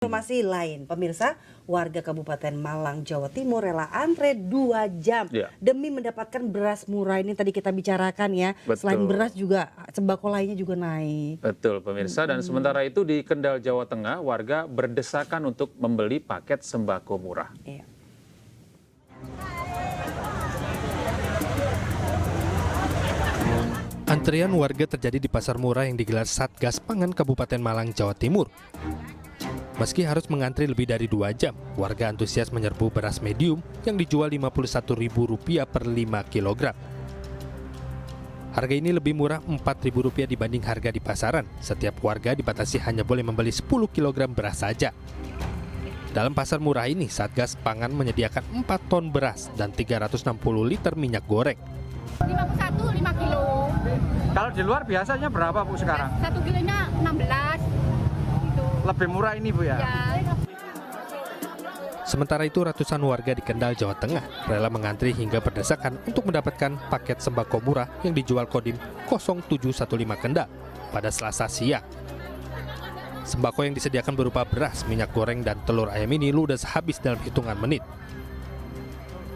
Informasi lain, pemirsa, warga Kabupaten Malang, Jawa Timur rela antre 2 jam demi mendapatkan beras murah. Ini tadi kita bicarakan ya. Betul. Selain beras juga sembako lainnya juga naik. Betul pemirsa, dan sementara itu di Kendal, Jawa Tengah, warga berdesakan untuk membeli paket sembako murah. Iya. Antrian warga terjadi di pasar murah yang digelar Satgas Pangan Kabupaten Malang, Jawa Timur. Meski harus mengantri lebih dari 2 jam, warga antusias menyerbu beras medium yang dijual Rp51.000 per 5 kg. Harga ini lebih murah Rp4.000 dibanding harga di pasaran. Setiap warga dibatasi hanya boleh membeli 10 kg beras saja. Dalam pasar murah ini, Satgas Pangan menyediakan 4 ton beras dan 360 liter minyak goreng. 51 5 kilo. Kalau di luar biasanya berapa Bu sekarang? 1 kilonya 16. Gitu. Lebih murah ini Bu ya? Ya. Sementara itu ratusan warga di Kendal, Jawa Tengah rela mengantri hingga berdesakan untuk mendapatkan paket sembako murah yang dijual Kodim 0715 Kendal pada Selasa siang. Sembako yang disediakan berupa beras, minyak goreng, dan telur ayam ini ludes habis dalam hitungan menit.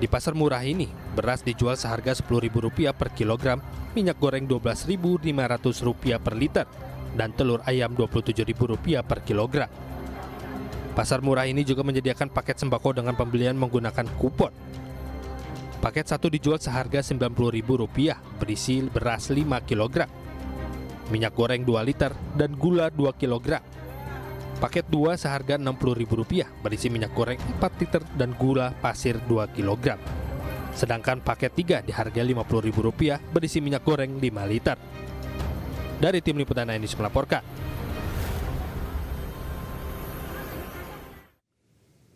Di pasar murah ini, beras dijual seharga Rp10.000 per kilogram, minyak goreng Rp12.500 per liter, dan telur ayam Rp27.000 per kilogram. Pasar murah ini juga menyediakan paket sembako dengan pembelian menggunakan kupon. Paket 1 dijual seharga Rp90.000 berisi beras 5 kg, minyak goreng 2 liter, dan gula 2 kg. Paket 2 seharga Rp60.000 berisi minyak goreng 4 liter dan gula pasir 2 kg. Sedangkan paket 3 dihargai Rp50.000 berisi minyak goreng 5 liter. Dari tim liputan News melaporkan.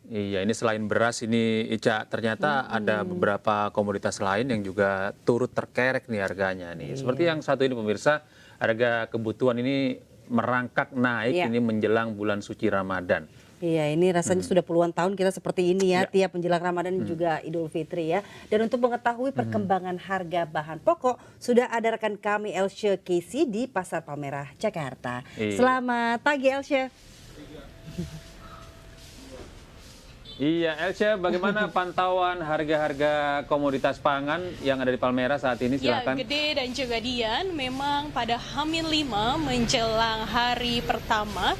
Iya, ini selain beras ini Ica, ternyata ada beberapa komoditas lain yang juga turut terkerek nih harganya nih. Seperti yang satu ini pemirsa, harga kebutuhan ini merangkak naik ini menjelang bulan suci Ramadan. Iya, ini rasanya sudah puluhan tahun kita seperti ini ya, tiap menjelang Ramadan juga Idul Fitri ya. Dan untuk mengetahui perkembangan harga bahan pokok, sudah ada rekan kami Elsya Casey di Pasar Palmerah, Jakarta. Selamat pagi Elsya. Iya, Elsya, bagaimana pantauan harga-harga komoditas pangan yang ada di Palmerah saat ini? Silakan. Ya, Gede dan juga Dian, memang pada H-5 menjelang hari pertama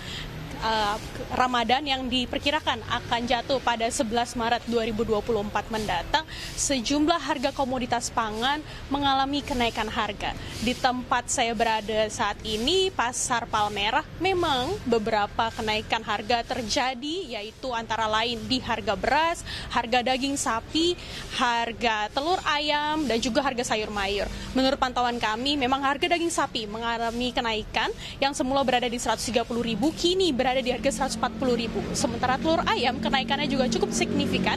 Ramadan yang diperkirakan akan jatuh pada 11 Maret 2024 mendatang, sejumlah harga komoditas pangan mengalami kenaikan harga. Di tempat saya berada saat ini, Pasar Palmerah, memang beberapa kenaikan harga terjadi, yaitu antara lain di harga beras, harga daging sapi, harga telur ayam, dan juga harga sayur mayur. Menurut pantauan kami, memang harga daging sapi mengalami kenaikan yang semula berada di Rp130.000, kini berada di harga Rp140.000. Sementara telur ayam kenaikannya juga cukup signifikan,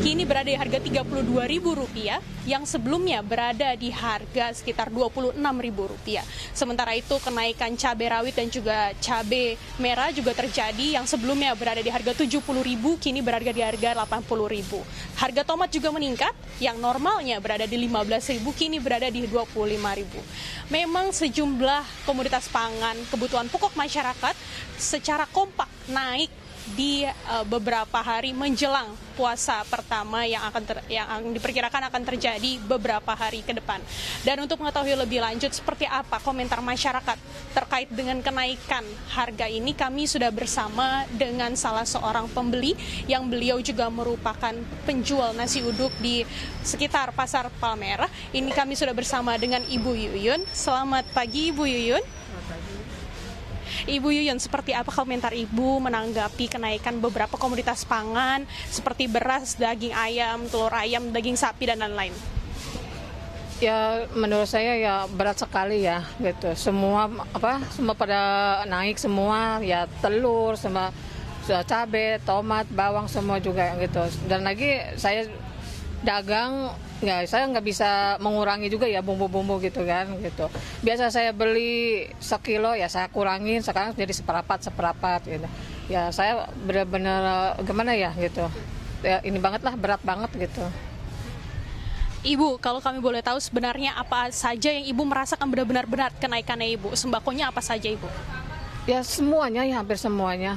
kini berada di harga Rp32.000 yang sebelumnya berada di harga sekitar Rp26.000. Sementara itu kenaikan cabai rawit dan juga cabai merah juga terjadi, yang sebelumnya berada di harga Rp70.000, kini berada di harga Rp80.000. Harga tomat juga meningkat, yang normalnya berada di Rp15.000, kini berada di Rp25.000. Memang sejumlah komoditas pangan kebutuhan pokok masyarakat secara kompak naik di beberapa hari menjelang puasa pertama yang diperkirakan akan terjadi beberapa hari ke depan. Dan untuk mengetahui lebih lanjut seperti apa komentar masyarakat terkait dengan kenaikan harga ini, kami sudah bersama dengan salah seorang pembeli yang beliau juga merupakan penjual nasi uduk di sekitar Pasar Palmerah. Ini kami sudah bersama dengan Ibu Yuyun. Selamat pagi Ibu Yuyun. Ibu Yuyun, seperti apa komentar Ibu menanggapi kenaikan beberapa komoditas pangan seperti beras, daging ayam, telur ayam, daging sapi, dan lain-lain? Ya, menurut saya ya berat sekali ya gitu. Semua pada naik semua, ya telur, sama cabai, tomat, bawang semua juga gitu. Dan lagi saya dagang, ya saya nggak bisa mengurangi juga ya bumbu-bumbu gitu kan gitu. Biasa saya beli sekilo ya saya kurangin, sekarang jadi seperapat gitu. Ya saya benar-benar gimana ya gitu. Ya ini banget lah, berat banget gitu. Ibu, kalau kami boleh tahu sebenarnya apa saja yang Ibu merasakan benar-benar berat kenaikannya Ibu? Sembakonya apa saja Ibu? Ya semuanya, ya hampir semuanya.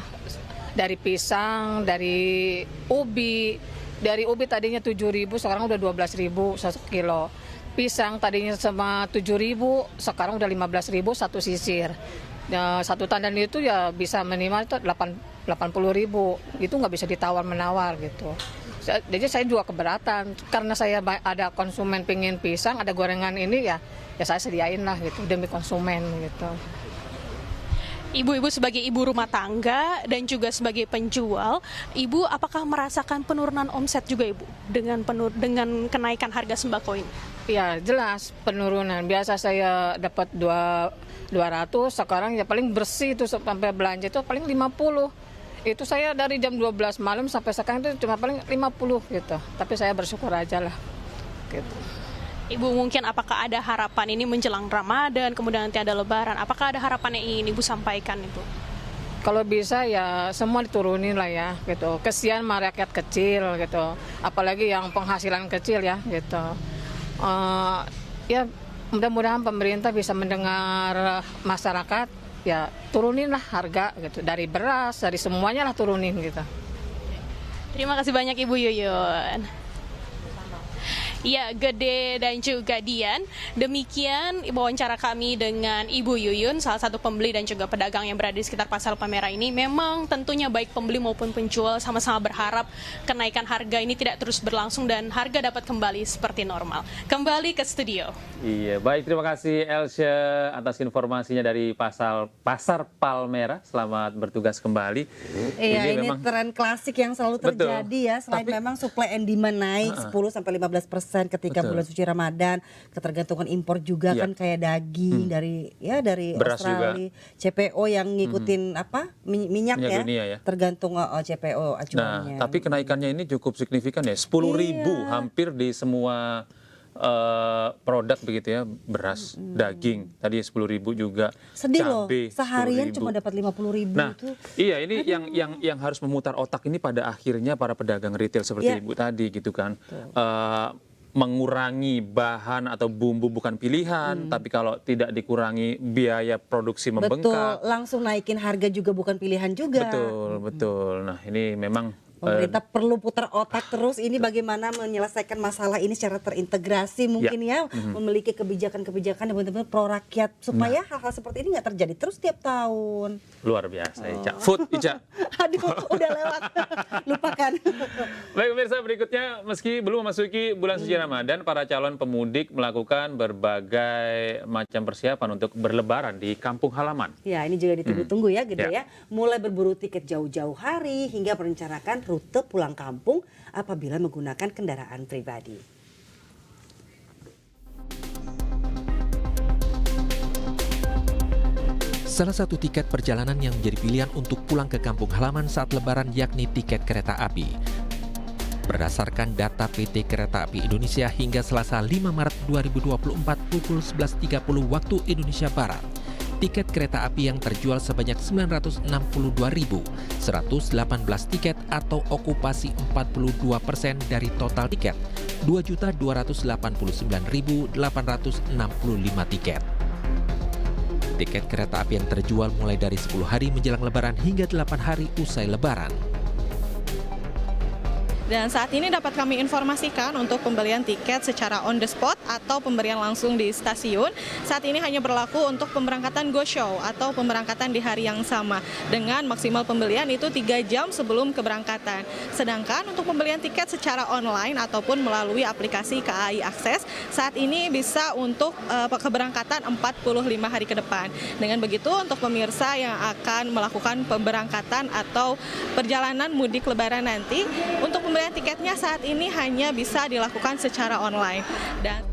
dari pisang, dari ubi. Dari ubi tadinya 7.000, sekarang udah 12.000 1 kilo. Pisang tadinya sama 7.000, sekarang udah 15.000 satu sisir. Ya, satu tandan itu ya bisa minimal itu 80.000. Itu nggak bisa ditawar-menawar gitu. Jadi saya juga keberatan karena saya ada konsumen pengen pisang, ada gorengan ini ya saya sediain lah gitu demi konsumen gitu. Ibu-ibu sebagai ibu rumah tangga dan juga sebagai penjual, Ibu apakah merasakan penurunan omset juga Ibu dengan kenaikan harga sembako ini? Ya jelas penurunan. Biasa saya dapat 200, sekarang ya paling bersih itu sampai belanja itu paling 50. Itu saya dari jam 12 malam sampai sekarang itu cuma paling 50 gitu. Tapi saya bersyukur aja lah gitu. Ibu mungkin apakah ada harapan ini menjelang Ramadan, kemudian nanti ada Lebaran, apakah ada harapan yang ingin Ibu sampaikan Ibu? Kalau bisa ya semua diturunin lah ya gitu. Kesian sama rakyat kecil gitu. Apalagi yang penghasilan kecil ya gitu. Ya mudah-mudahan pemerintah bisa mendengar masyarakat, ya turunin lah harga gitu. Dari beras, dari semuanya lah turunin gitu. Terima kasih banyak Ibu Yuyun. Ya, Gede dan juga Dian, demikian wawancara kami dengan Ibu Yuyun, salah satu pembeli dan juga pedagang yang berada di sekitar Pasar Palmerah ini. Memang tentunya baik pembeli maupun penjual sama-sama berharap kenaikan harga ini tidak terus berlangsung dan harga dapat kembali seperti normal. Kembali ke studio. Iya, baik, terima kasih Elsya atas informasinya dari Pasar Palmerah. Selamat bertugas kembali. Iya, ini memang tren klasik yang selalu terjadi ya, selain memang supply and demand naik 10-15% ketika bulan suci Ramadan, ketergantungan impor juga kan kayak daging dari beras Australia, juga. CPO yang ngikutin minyak ya, dunia ya, tergantung CPO acuannya. Nah, tapi kenaikannya ini cukup signifikan ya, 10.000 hampir di semua produk begitu ya, beras, daging, tadi 10.000 juga. Sedih loh, cabai, seharian cuma dapat 50.000 nah, itu. Iya, ini yang harus memutar otak ini pada akhirnya para pedagang retail seperti Ibu tadi gitu kan. Mengurangi bahan atau bumbu bukan pilihan, tapi kalau tidak dikurangi biaya produksi membengkak. Betul, langsung naikin harga juga bukan pilihan juga. Betul. Nah, ini memang pemerintah perlu putar otak terus ini bagaimana menyelesaikan masalah ini secara terintegrasi mungkin memiliki kebijakan-kebijakan yang benar-benar pro rakyat supaya hal-hal seperti ini nggak terjadi terus tiap tahun. Luar biasa, Ica. Food, Ica. Aduh, udah lewat. Lupakan. Baik pemirsa, berikutnya meski belum memasuki bulan suci Ramadan, para calon pemudik melakukan berbagai macam persiapan untuk berlebaran di kampung halaman. Ya, ini juga ditunggu-tunggu ya, Gede ya. Mulai berburu tiket jauh-jauh hari hingga merencanakan rute pulang kampung apabila menggunakan kendaraan pribadi. Salah satu tiket perjalanan yang menjadi pilihan untuk pulang ke kampung halaman saat Lebaran yakni tiket kereta api. Berdasarkan data PT Kereta Api Indonesia hingga Selasa 5 Maret 2024 pukul 11.30 waktu Indonesia Barat, tiket kereta api yang terjual sebanyak 962.118 tiket atau okupasi 42% dari total tiket 2.289.865 tiket. Tiket kereta api yang terjual mulai dari 10 hari menjelang Lebaran hingga 8 hari usai Lebaran. Dan saat ini dapat kami informasikan untuk pembelian tiket secara on the spot atau pemberian langsung di stasiun. Saat ini hanya berlaku untuk pemberangkatan go show atau pemberangkatan di hari yang sama dengan maksimal pembelian itu 3 jam sebelum keberangkatan. Sedangkan untuk pembelian tiket secara online ataupun melalui aplikasi KAI Akses saat ini bisa untuk keberangkatan 45 hari ke depan. Dengan begitu untuk pemirsa yang akan melakukan pemberangkatan atau perjalanan mudik Lebaran nanti, untuk pembelian tiketnya saat ini hanya bisa dilakukan secara online. Dan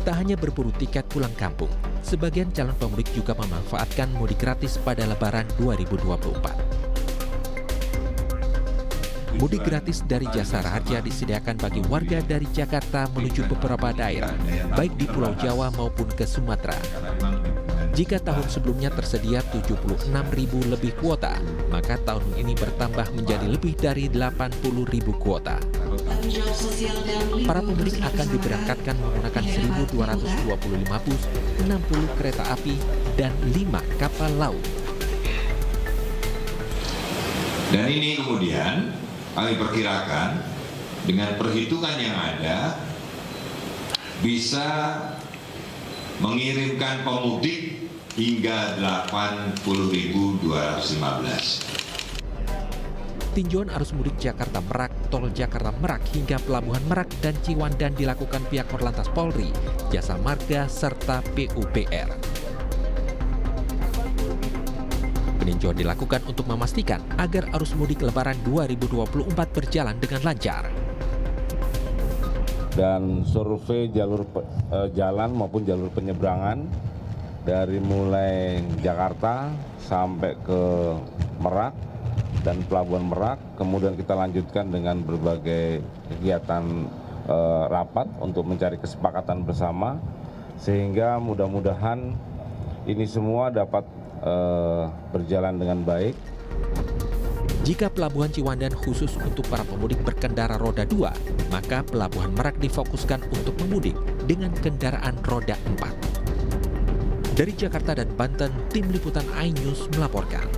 tak hanya berburu tiket pulang kampung, sebagian calon pemudik juga memanfaatkan mudik gratis pada Lebaran 2024. Mudik gratis dari Jasa Raharja disediakan bagi warga dari Jakarta menuju beberapa daerah, baik di Pulau Jawa maupun ke Sumatera. Jika tahun sebelumnya tersedia 76.000 lebih kuota, maka tahun ini bertambah menjadi lebih dari 80.000 kuota. Para pemudik akan diberangkatkan menggunakan 1.225 bus, 60 kereta api, dan 5 kapal laut. Dan ini kemudian kami perkirakan dengan perhitungan yang ada bisa mengirimkan pemudik hingga 80.215. Tinjauan arus mudik Jakarta Merak, Tol Jakarta Merak hingga Pelabuhan Merak dan Ciwandan dilakukan pihak Korlantas Polri, Jasa Marga, serta PUPR. Peninjauan dilakukan untuk memastikan agar arus mudik Lebaran 2024 berjalan dengan lancar. Dan survei jalur jalan maupun jalur penyeberangan dari mulai Jakarta sampai ke Merak dan Pelabuhan Merak, kemudian kita lanjutkan dengan berbagai kegiatan rapat untuk mencari kesepakatan bersama, sehingga mudah-mudahan ini semua dapat berjalan dengan baik. Jika Pelabuhan Ciwandan khusus untuk para pemudik berkendara roda 2, maka Pelabuhan Merak difokuskan untuk pemudik dengan kendaraan roda 4. Dari Jakarta dan Banten, Tim Liputan iNews melaporkan.